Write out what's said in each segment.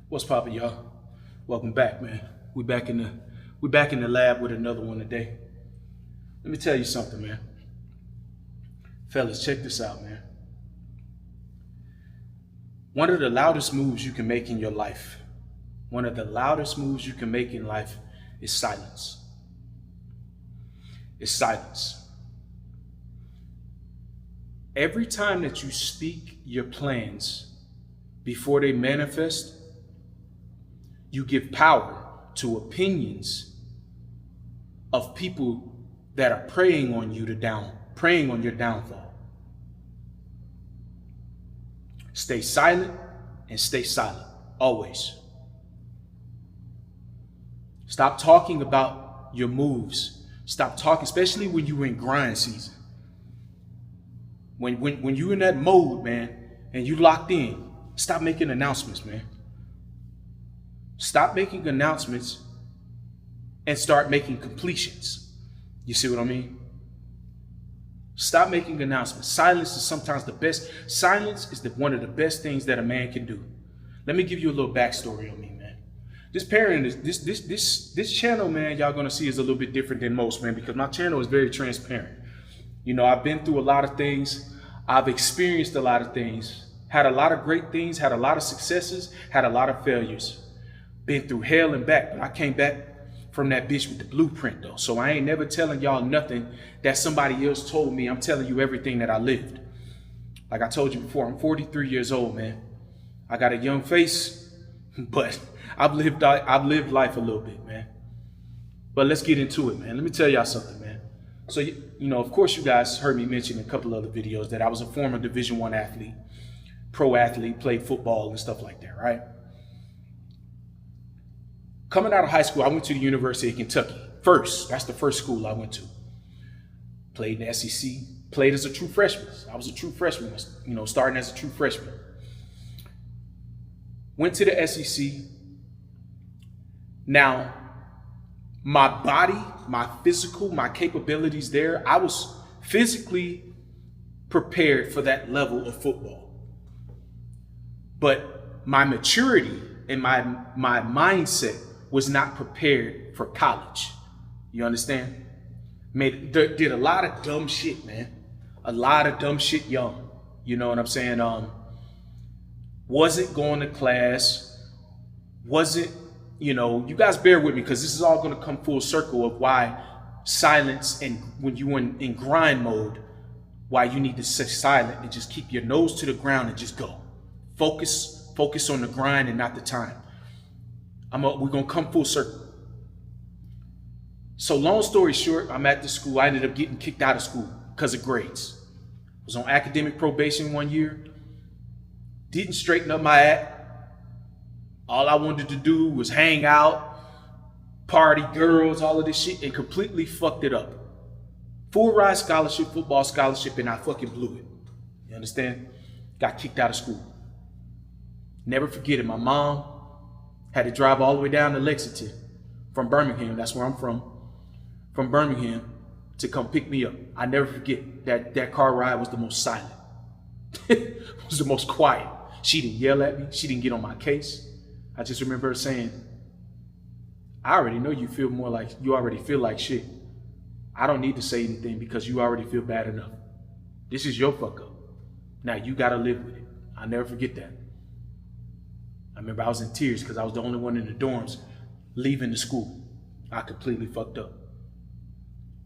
What's poppin', y'all? Welcome back, man. We back in the lab with another one today. Let me tell you something, man. Fellas, check this out, man. One of the loudest moves you can make in your life, one of the loudest moves you can make in life is silence. It's silence. Every time that you speak your plans before they manifest, you give power to opinions of people that are preying on preying on your downfall. Stay silent and stay silent, always. Stop talking about your moves. Stop talking, especially when you're in grind season. When you're in that mode, man, and you locked in, stop making announcements, man. Stop making announcements and start making completions. You see what I mean? Stop making announcements. Silence is sometimes the best. Silence is one of the best things that a man can do. Let me give you a little backstory on me, man. This channel, man, y'all gonna see is a little bit different than most, man, because my channel is very transparent. You know, I've been through a lot of things. I've experienced a lot of things. Had a lot of great things, had a lot of successes, had a lot of failures. Been through hell and back, but I came back from that bitch with the blueprint though. So I ain't never telling y'all nothing that somebody else told me. I'm telling you everything that I lived. Like I told you before, I'm 43 years old, man. I got a young face, but I've lived life a little bit, man. But let's get into it, man. Let me tell y'all something, man. So, you know, of course you guys heard me mention in a couple other videos that I was a former Division I athlete, pro athlete, played football and stuff like that, right? Coming out of high school, I went to the University of Kentucky. That's the first school I went to. Played in the SEC, played as a true freshman. I was a true freshman, you know, starting as a true freshman. Went to the SEC. Now, my body, my physical, my capabilities there, I was physically prepared for that level of football. But my maturity and my mindset was not prepared for college. You understand? Did a lot of dumb shit, man. A lot of dumb shit young. You know what I'm saying? Wasn't going to class. Wasn't, you know, you guys bear with me because this is all going to come full circle of why silence and when you're in grind mode, why you need to sit silent and just keep your nose to the ground and just go. Focus on the grind and not the time. We're going to come full circle. So long story short, I'm at the school. I ended up getting kicked out of school because of grades. I was on academic probation one year. Didn't straighten up my act. All I wanted to do was hang out, party, girls, all of this shit, and completely fucked it up. Full ride scholarship, football scholarship, and I fucking blew it. You understand? Got kicked out of school. Never forget it. My mom had to drive all the way down to Lexington from Birmingham. That's where I'm from Birmingham to come pick me up. I never forget that car ride was the most silent. It was the most quiet. She didn't yell at me. She didn't get on my case. I just remember her saying, I already know you already feel like shit. I don't need to say anything because you already feel bad enough. This is your fuck up. Now you gotta live with it. I'll never forget that. I remember I was in tears because I was the only one in the dorms leaving the school. I completely fucked up.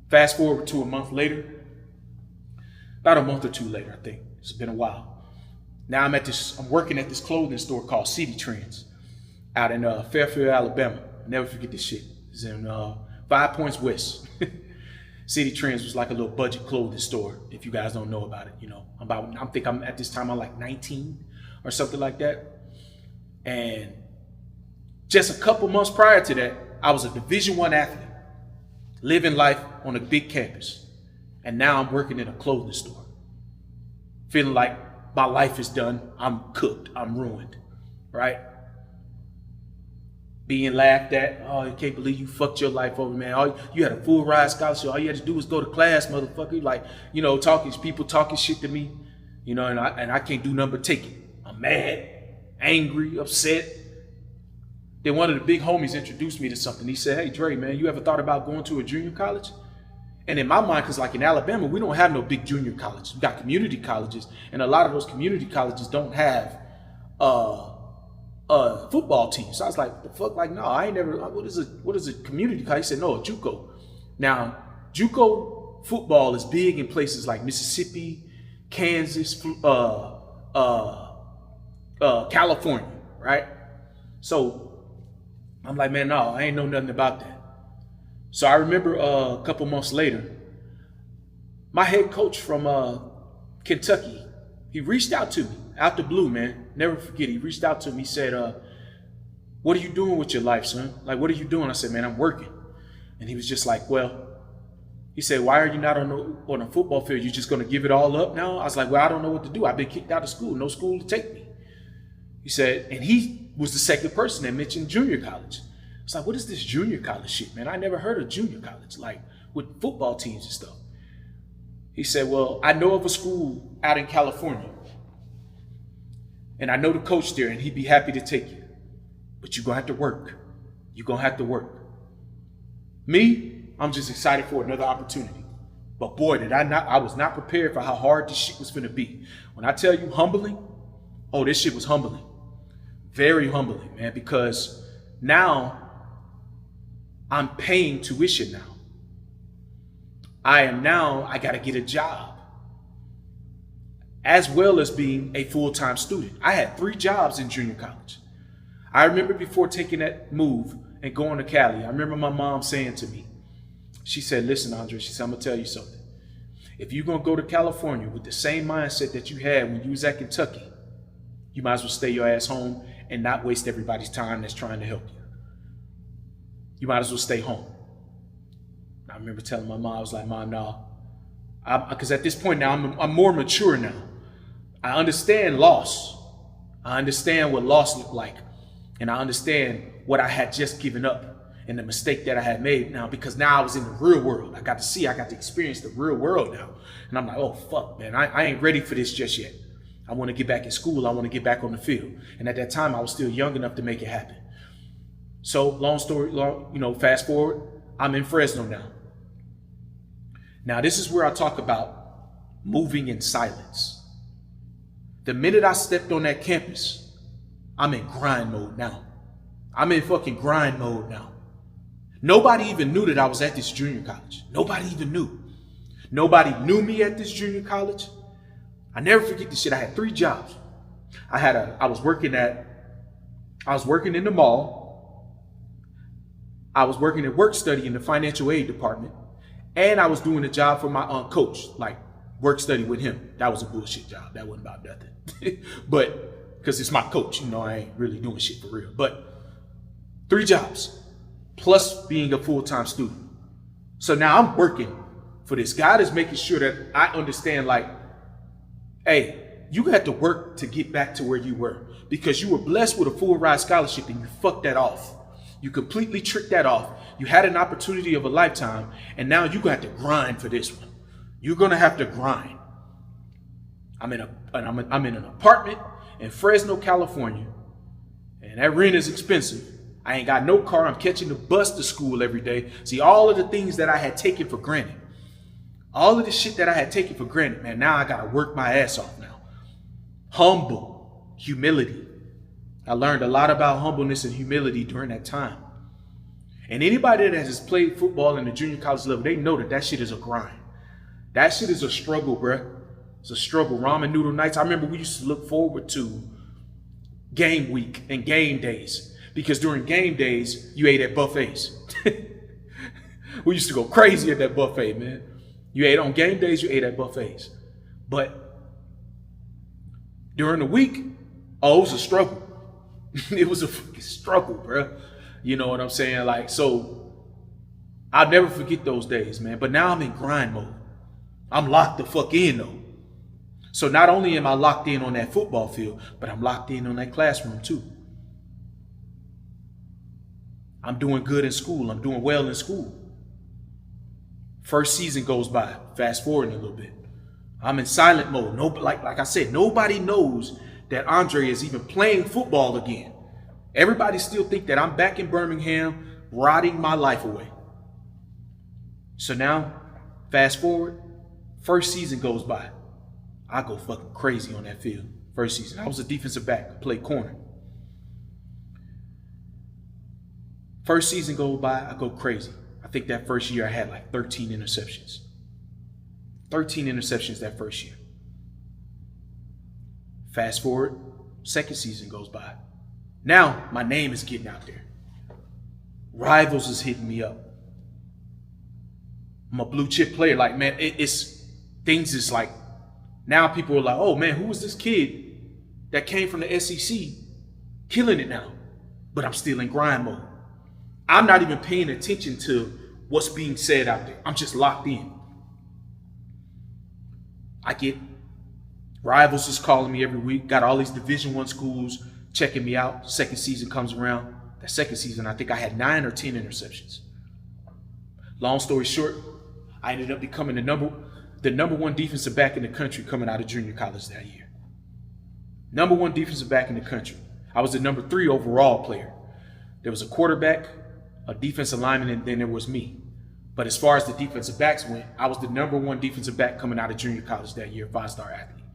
Fast forward to a month later, about a month or two later, I think. It's been a while. Now I'm working at this clothing store called City Trends out in Fairfield, Alabama. I'll never forget this shit. It's in 5 Points West. City Trends was like a little budget clothing store, if you guys don't know about it, you know. I'm at this time I'm like 19 or something like that. And just a couple months prior to that, I was a Division I athlete, living life on a big campus. And now I'm working in a clothing store, feeling like my life is done. I'm cooked. I'm ruined, right? Being laughed at. Oh, I can't believe you fucked your life over, man. You had a full ride scholarship. All you had to do was go to class, motherfucker. Like, you know, people talking shit to me, you know, and I can't do nothing but take it. I'm mad. angry, upset. Then one of the big homies introduced me to something. He said, hey, Dre, man, you ever thought about going to a junior college? And in my mind, because like in Alabama, we don't have no big junior colleges. We got community colleges, and a lot of those community colleges don't have football team. So I was like, the fuck, like, no, I ain't never, what is a community college? He said, no, a JUCO. Now, JUCO football is big in places like Mississippi, Kansas, California, right? So I'm like, man, no, I ain't know nothing about that. So I remember a couple months later, my head coach from Kentucky, he reached out to me out the blue, man. Never forget, he reached out to me. He said, what are you doing with your life, son? Like, what are you doing? I said, man, I'm working. And he was just like, well, he said, why are you not on a football field? You just going to give it all up now? I was like, well, I don't know what to do. I've been kicked out of school. No school to take me. He said, and he was the second person that mentioned junior college. It's like, what is this junior college shit, man? I never heard of junior college, like with football teams and stuff. He said, well, I know of a school out in California, and I know the coach there, and he'd be happy to take you. But you're going to have to work. You're going to have to work. Me, I'm just excited for another opportunity. But boy, I was not prepared for how hard this shit was going to be. When I tell you humbling, oh, this shit was humbling. Very humbling, man, because now I'm paying tuition now. I got to get a job, as well as being a full-time student. I had 3 jobs in junior college. I remember before taking that move and going to Cali, I remember my mom saying to me, she said, listen, Andre, she said, I'm going to tell you something. If you're going to go to California with the same mindset that you had when you was at Kentucky, you might as well stay your ass home and not waste everybody's time that's trying to help you. You might as well stay home. I remember telling my mom, I was like, Mom, no. Because at this point now, I'm more mature now. I understand loss. I understand what loss looked like. And I understand what I had just given up and the mistake that I had made now, because now I was in the real world. I got to experience the real world now. And I'm like, oh, fuck, man, I ain't ready for this just yet. I want to get back in school. I want to get back on the field. And at that time, I was still young enough to make it happen. So long story, fast forward, I'm in Fresno now. Now, this is where I talk about moving in silence. The minute I stepped on that campus, I'm in grind mode now. I'm in fucking grind mode now. Nobody even knew that I was at this junior college. Nobody even knew. Nobody knew me at this junior college. I never forget this shit. I had 3 jobs. I was working in the mall. I was working at work study in the financial aid department. And I was doing a job for my coach, like work study with him. That was a bullshit job. That wasn't about nothing. But because it's my coach, I ain't really doing shit for real. But 3 jobs, plus being a full-time student. So now I'm working for this. God is making sure that I understand, like, hey, you had to work to get back to where you were, because you were blessed with a full ride scholarship and you fucked that off. You completely tricked that off. You had an opportunity of a lifetime, and now you're going to have to grind for this one. You're going to have to grind. I'm in an apartment in Fresno, California, and that rent is expensive. I ain't got no car. I'm catching the bus to school every day. See, all of the things that I had taken for granted, all of the shit that I had taken for granted, man, now I got to work my ass off now. Humble, humility. I learned a lot about humbleness and humility during that time. And anybody that has played football in the junior college level, they know that shit is a grind. That shit is a struggle, bruh. It's a struggle. Ramen noodle nights. I remember we used to look forward to game week and game days, because during game days, you ate at buffets. We used to go crazy at that buffet, man. You ate on game days, you ate at buffets. But during the week, oh, it was a struggle. It was a fucking struggle, bro. You know what I'm saying? Like, so I'll never forget those days, man. But now I'm in grind mode. I'm locked the fuck in, though. So not only am I locked in on that football field, but I'm locked in on that classroom too. I'm doing good in school. I'm doing well in school. First season goes by. Fast forwarding a little bit. I'm in silent mode. No, like I said, nobody knows that Andre is even playing football again. Everybody still think that I'm back in Birmingham, rotting my life away. So now, fast forward, first season goes by. I go fucking crazy on that field. First season, I was a defensive back, I played corner. First season goes by, I go crazy. I think that first year I had like 13 interceptions. 13 interceptions that first year. Fast forward, second season goes by. Now my name is getting out there. Rivals is hitting me up. I'm a blue chip player. Like, man, it's things is like, now people are like, oh man, who was this kid that came from the SEC killing it now? But I'm still in grind mode. I'm not even paying attention to what's being said out there. I'm just locked in. I get rivals is calling me every week. Got all these Division I schools checking me out. Second season comes around. That second season, I think I had 9 or 10 interceptions. Long story short, I ended up becoming the number one defensive back in the country coming out of junior college that year. Number one defensive back in the country. I was the number 3 overall player. There was a quarterback, a defensive lineman, and then there was me. But as far as the defensive backs went, I was the number 1 defensive back coming out of junior college that year, 5-star athlete.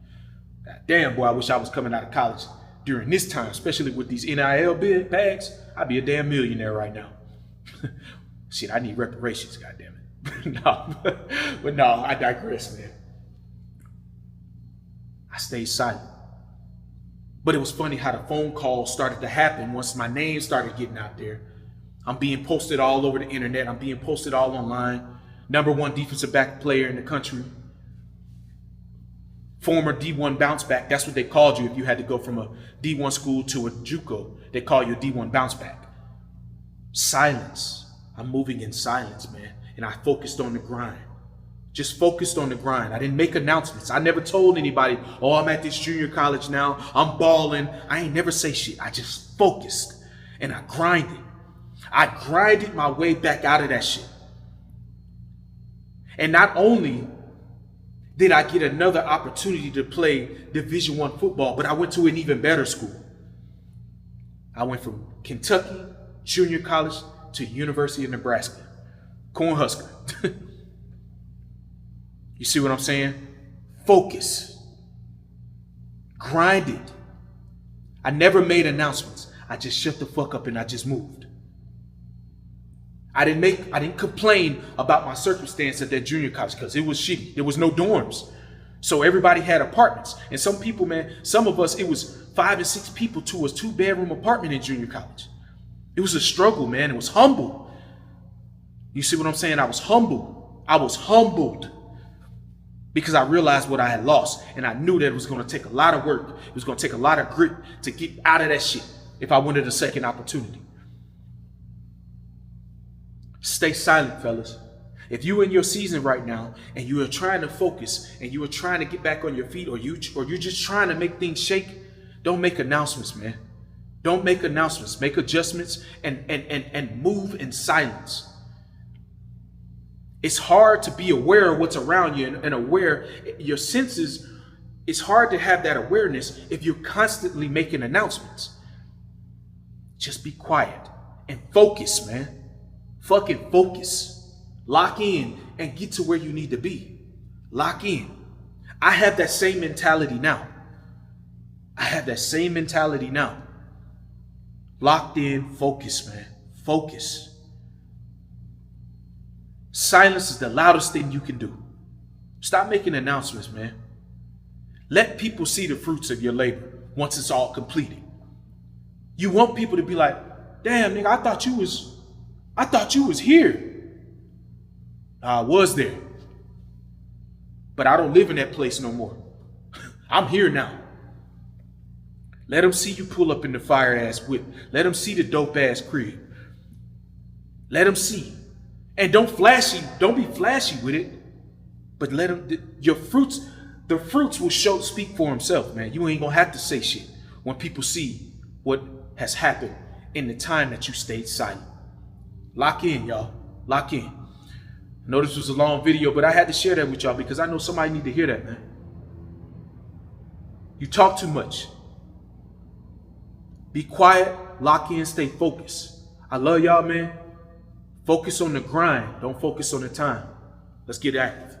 God damn, boy, I wish I was coming out of college during this time, especially with these NIL bags. I'd be a damn millionaire right now. Shit, I need reparations, goddamn it. But no, I digress, man. I stayed silent. But it was funny how the phone calls started to happen once my name started getting out there. I'm being posted all over the internet. I'm being posted all online. Number 1 defensive back player in the country. Former D1 bounce back. That's what they called you if you had to go from a D1 school to a JUCO. They call you a D1 bounce back. Silence. I'm moving in silence, man. And I focused on the grind. Just focused on the grind. I didn't make announcements. I never told anybody, oh, I'm at this junior college now. I'm balling. I ain't never say shit. I just focused and I grinded. I grinded my way back out of that shit. And not only did I get another opportunity to play Division I football, but I went to an even better school. I went from Kentucky Junior College to University of Nebraska. Cornhusker. You see what I'm saying? Focus. Grinded. I never made announcements. I just shut the fuck up and I just moved. I didn't complain about my circumstance at that junior college because it was shitty. There was no dorms. So everybody had apartments. And some people, man, some of us, it was 5 and 6 people to a 2-bedroom apartment in junior college. It was a struggle, man. It was humble. You see what I'm saying? I was humble. I was humbled because I realized what I had lost. And I knew that it was going to take a lot of work. It was going to take a lot of grit to get out of that shit if I wanted a second opportunity. Stay silent, fellas. If you're in your season right now and you are trying to focus and you are trying to get back on your feet or you're just trying to make things shake, don't make announcements, man. Don't make announcements. Make adjustments and move in silence. It's hard to be aware of what's around you and aware your senses. It's hard to have that awareness if you're constantly making announcements. Just be quiet and focus, man. Fucking focus. Lock in and get to where you need to be. Lock in. I have that same mentality now. Locked in, focus, man. Focus. Silence is the loudest thing you can do. Stop making announcements, man. Let people see the fruits of your labor once it's all completed. You want people to be like, damn, nigga, I thought you was here. I was there. But I don't live in that place no more. I'm here now. Let them see you pull up in the fire ass whip. Let them see the dope ass crib. Let them see. And don't be flashy with it. But let them, the fruits will speak for himself, man. You ain't gonna have to say shit when people see what has happened in the time that you stayed silent. Lock in, y'all. Lock in. I know this was a long video, but I had to share that with y'all because I know somebody need to hear that, man. You talk too much. Be quiet, lock in, stay focused. I love y'all, man. Focus on the grind. Don't focus on the time. Let's get active.